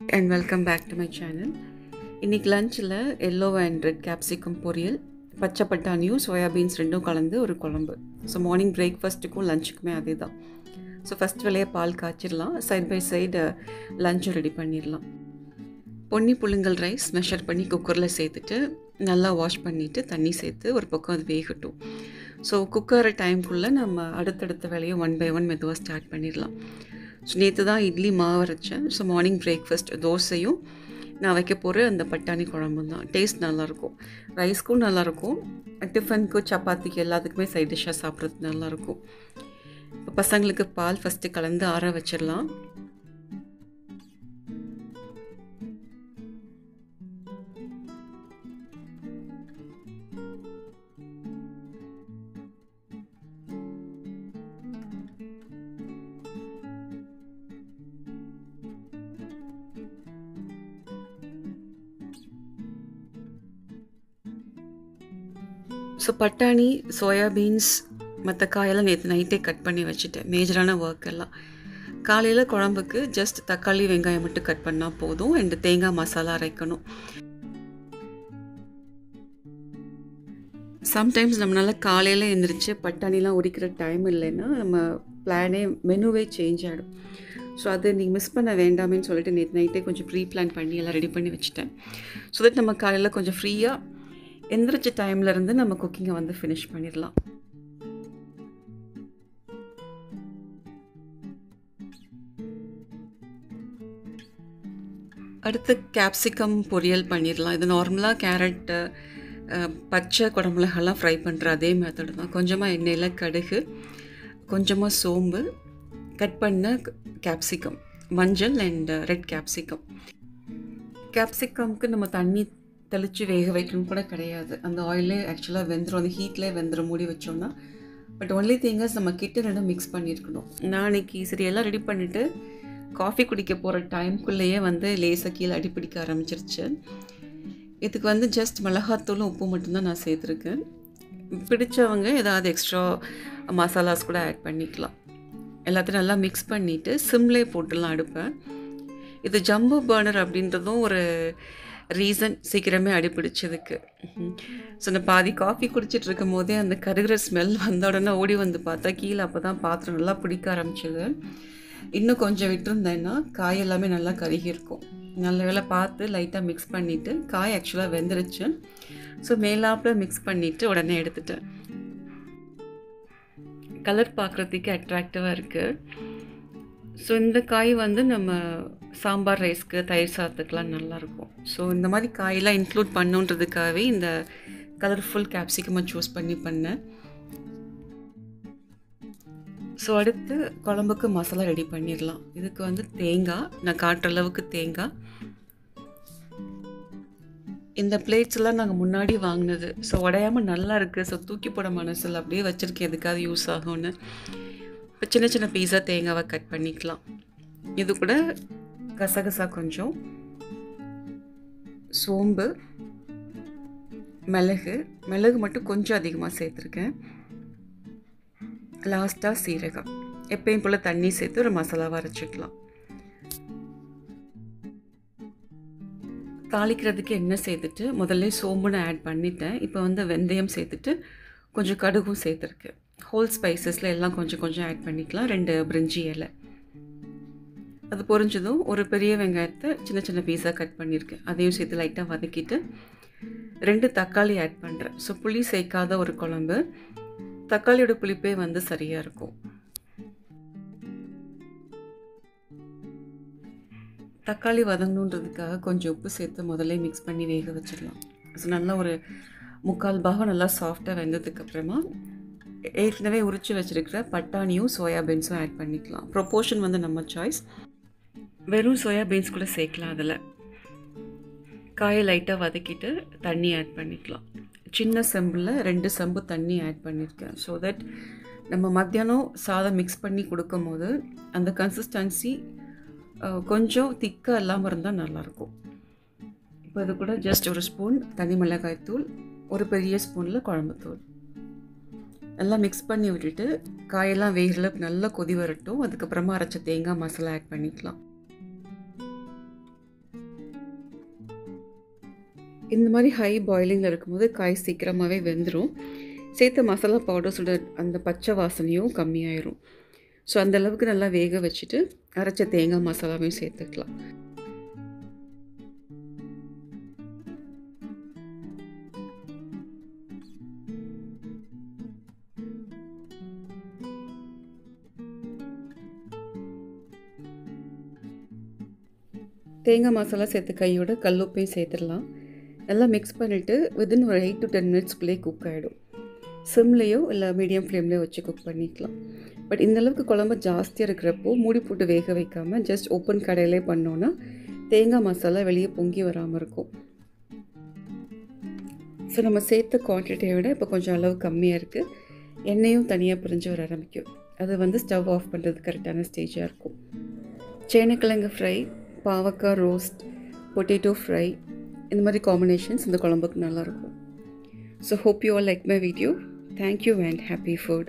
and welcome back to my channel. இன்னைக்கு லஞ்சில் yellow and red capsicum பொரியல், பச்சை பட்டாணியும் soya beans ரெண்டும் கலந்து ஒரு குழம்பு. ஸோ மார்னிங் பிரேக்ஃபாஸ்ட்டுக்கும் லஞ்சுக்குமே அதே தான். ஸோ ஃபஸ்ட் வேலையை பால் காய்ச்சிடலாம், சைட் பை சைடு லஞ்சும் ரெடி பண்ணிடலாம். பொன்னி புழுங்கல் ரைஸ் மெஷர் பண்ணி குக்கரில் சேர்த்துட்டு நல்லா வாஷ் பண்ணிவிட்டு தண்ணி சேர்த்து ஒரு பக்கம் அது வேகட்டும். ஸோ குக்கர் டைம்குள்ளே நம்ம அடுத்தடுத்த வேலையை ஒன் பை ஒன் மெதுவாக ஸ்டார்ட் பண்ணிடலாம். ஸோ நேற்று தான் இட்லி மாவு அரைச்சேன். ஸோ மார்னிங் பிரேக்ஃபாஸ்ட் தோசையும் நான் வைக்க போகிற அந்த பட்டாணி குழம்பும் தான். டேஸ்ட் நல்லாயிருக்கும், ரைஸ்க்கும் நல்லாயிருக்கும், டிஃபனுக்கு சப்பாத்திக்கு எல்லாத்துக்குமே சைட் டிஷ்ஷாக சாப்பிட்றதுக்கு நல்லாயிருக்கும். இப்போ பசங்களுக்கு பால் ஃபஸ்ட்டு கலந்து ஆற வச்சிடலாம். ஸோ பட்டாணி, சோயா பீன்ஸ், மற்ற காயெல்லாம் நேற்று நைட்டே கட் பண்ணி வச்சுட்டேன். மேஜரான ஒர்க் எல்லாம் காலையில் குழம்புக்கு ஜஸ்ட் தக்காளி வெங்காயம் மட்டும் கட் பண்ணால் போதும். அண்டு தேங்காய் மசாலா அரைக்கணும். சம்டைம்ஸ் நம்மளால் காலையில் எழுந்திரிச்சு பட்டாணிலாம் உரிக்கிற டைம் இல்லைன்னா நம்ம பிளானே மெனுவே சேஞ்ச் ஆகிடும். ஸோ அது நீங்கள் மிஸ் பண்ண வேண்டாமேன்னு சொல்லிட்டு நேற்று நைட்டே கொஞ்சம் ப்ரீ பிளான் பண்ணி எல்லாம் ரெடி பண்ணி வச்சுட்டேன். ஸோ தட் நம்ம காலையில் கொஞ்சம் ஃப்ரீயாக எந்திரிச்ச டைம்லேருந்து நம்ம குக்கிங்கை வந்து ஃபினிஷ் பண்ணிடலாம். அடுத்து கேப்சிகம் பொரியல் பண்ணிடலாம். இது நார்மலாக கேரட்டு, பச்சை குடமிளகெல்லாம் ஃப்ரை பண்ணுற அதே மெத்தடு தான். கொஞ்சமாக எண்ணெயில் கடுகு, கொஞ்சமாக சோம்பு, கட் பண்ண கேப்சிகம், மஞ்சள் அண்ட் ரெட் கேப்சிகம். கேப்சிகம்க்கு நம்ம தண்ணி தெளித்து வேக வைக்கணும் கூட கிடையாது. அந்த ஆயிலே ஆக்சுவலாக வெந்துடும், அந்த ஹீட்லேயே வெந்துடும் மூடி வச்சோன்னா. பட் ஒன்லி திங்கஸ் நம்ம கிட்ட ரெண்டும் மிக்ஸ் பண்ணியிருக்கணும். நான் அன்றைக்கி சரி எல்லாம் ரெடி பண்ணிவிட்டு காஃபி குடிக்க போகிற டைம்குள்ளேயே வந்து லேசாக கீழே அடிப்பிடிக்க ஆரம்பிச்சிருச்சு. இதுக்கு வந்து ஜஸ்ட் மிளகாத்தூளும் உப்பு மட்டும்தான் நான் சேர்த்துருக்கேன். பிடிச்சவங்க ஏதாவது எக்ஸ்ட்ரா மசாலாஸ் கூட ஆட் பண்ணிக்கலாம். எல்லாத்தையும் நல்லா மிக்ஸ் பண்ணிவிட்டு சிம்லே போட்டுடலாம் அடுப்பேன். இது ஜம்போ பர்னர் அப்படின்றதும் ஒரு ரீசன், சீக்கிரமே அடிப்பிடிச்சதுக்கு. ஸோ நான் பாதி காஃபி குடிச்சிட்டு இருக்கும் போதே அந்த கருகிற ஸ்மெல் வந்த உடனே ஓடி வந்து பார்த்தா கீழே அப்போ தான் பாத்திரம் நல்லா பிடிக்க ஆரம்பிச்சிது. இன்னும் கொஞ்சம் விட்டுருந்தேன்னா காய் எல்லாமே நல்லா கருகியிருக்கும். நல்ல வேலை பார்த்து லைட்டாக மிக்ஸ் பண்ணிவிட்டு, காய் ஆக்சுவலாக வெந்துருச்சு. ஸோ மேலாப்பில் மிக்ஸ் பண்ணிவிட்டு உடனே எடுத்துட்டேன். கலர் பார்க்குறதுக்கு அட்ராக்டிவாக இருக்குது. ஸோ இந்த காய் வந்து நம்ம சாம்பார் ரைஸ்க்கு, தயிர் சாதத்துக்கெலாம் நல்லாயிருக்கும். ஸோ இந்த மாதிரி காயெல்லாம் இன்க்ளூட் பண்ணுன்றதுக்காகவே இந்த கலர்ஃபுல் கேப்சிகமாக சூஸ் பண்ணேன். ஸோ அடுத்து குழம்புக்கு மசாலா ரெடி பண்ணிடலாம். இதுக்கு வந்து தேங்காய், நான் காட்டுற அளவுக்கு தேங்காய். இந்த பிளேட்ஸ்லாம் நாங்கள் முன்னாடி வாங்கினது. ஸோ உடையாமல் நல்லா இருக்குது. ஸோ தூக்கி போட மனசில் அப்படியே வச்சுருக்கேன், எதுக்காவது யூஸ் ஆகும்னு. இப்போ சின்ன சின்ன பீஸாக தேங்காவை கட் பண்ணிக்கலாம். இது கூட கசகசா கொஞ்சம், சோம்பு, மிளகு மட்டும் கொஞ்சம் அதிகமாக சேர்த்துருக்கேன். லாஸ்ட்டாக சீரகம். எப்பயும் போல் தண்ணி சேர்த்து ஒரு மசாலாவை அரைச்சிக்கலாம். தாளிக்கிறதுக்கு எண்ணெய் சேர்த்துட்டு முதல்ல சோம்புன்னு ஆட் பண்ணிட்டேன். இப்போ வந்து வெந்தயம் சேர்த்துட்டு கொஞ்சம் கடுகும் சேர்த்துருக்கேன். ஹோல் ஸ்பைசஸில் எல்லாம் கொஞ்சம் கொஞ்சம் ஆட் பண்ணிக்கலாம். 2 பிரிஞ்சி இலை. அது பொரிஞ்சதும் ஒரு பெரிய வெங்காயத்தை சின்ன சின்ன பீஸாக கட் பண்ணியிருக்கேன். அதையும் சேர்த்து லைட்டாக வதக்கிட்டு 2 தக்காளி ஆட் பண்ணுறேன். ஸோ புளி சேர்க்காத ஒரு குழம்பு. தக்காளியோட புளிப்பே வந்து சரியாக இருக்கும். தக்காளி வதங்கணுன்றதுக்காக கொஞ்சம் உப்பு சேர்த்து முதல்ல மிக்ஸ் பண்ணி வேக வச்சிடலாம். ஸோ நல்லா ஒரு 3/4 பாகம் நல்லா சாஃப்டாக வெந்ததுக்கப்புறமா ஏற்கனவே உரித்து வச்சுருக்கிற பட்டாணியும் சோயா பீன்ஸும் ஆட் பண்ணிக்கலாம். ப்ரொப்போர்ஷன் வந்து நம்ம சாய்ஸ். வெறும் சோயா பீன்ஸ் கூட சேர்க்கலாம். அதில் காயை லைட்டாக வதக்கிட்டு தண்ணி ஆட் பண்ணிக்கலாம். சின்ன செம்பில் 2 செம்பு தண்ணி ஆட் பண்ணியிருக்கேன். ஸோ தட் நம்ம மத்தியானம் சாதம் மிக்ஸ் பண்ணி கொடுக்கும் போது அந்த கன்சிஸ்டன்சி கொஞ்சம் திக்காக இல்லாமல் இருந்தால் நல்லாயிருக்கும். இப்போ இது கூட ஜஸ்ட் ஒரு ஸ்பூன் தனி மிளகாய் தூள், ஒரு பெரிய ஸ்பூனில் குழம்புத்தூள் எல்லாம் மிக்ஸ் பண்ணி விட்டுட்டு காயெல்லாம் வேகிறளவுக்கு நல்லா கொதி வரட்டும். அதுக்கப்புறமா அரைச்ச தேங்காய் மசாலா ஆட் பண்ணிக்கலாம். இந்த மாதிரி ஹை பாயிலிங்கில் இருக்கும்போது காய் சீக்கிரமாகவே வெந்துடும். சேர்த்த மசாலா பவுடர்ஸோட அந்த பச்சை வாசனையும் கம்மியாயிரும். ஸோ அந்தளவுக்கு நல்லா வேக வச்சுட்டு அரைச்ச தேங்காய் மசாலாவையும் சேர்த்துக்கலாம். தேங்காய் மசாலா சேர்த்து கையோட கல்லுப்பையும் சேர்த்துடலாம். நல்லா மிக்ஸ் பண்ணிவிட்டு வித்தின் ஒரு 8 to 10 மினிட்ஸ்க்குள்ளே குக் ஆகிடும். சிம்லேயோ இல்லை மீடியம் ஃப்ளேம்லேயோ வச்சு குக் பண்ணிக்கலாம். பட் இந்தளவுக்கு குழம்பு ஜாஸ்தியாக இருக்கிறப்போ மூடி போட்டு வேக வைக்காமல் ஜஸ்ட் ஓப்பன் கடையிலே பண்ணோன்னா தேங்காய் மசாலா வெளியே பொங்கி வராமல் இருக்கும். ஸோ நம்ம சேர்த்த குவான்டிட்டியை விட இப்போ கொஞ்சம் அளவு கம்மியாக இருக்குது. எண்ணெயும் தனியாக பிரிஞ்சு வர ஆரம்பிக்கும். அது ஸ்டவ் ஆஃப் பண்ணுறது கரெக்டான ஸ்டேஜாக இருக்கும். சேனைக்கிழங்கு ஃப்ரை, பாவக்காய் ரோஸ்ட், பொட்டேட்டோ ஃப்ரை, இந்த மாதிரி காம்பினேஷன்ஸ் இந்த குழம்புக்கு நல்லாயிருக்கும். So hope you all like my video. Thank you and happy food.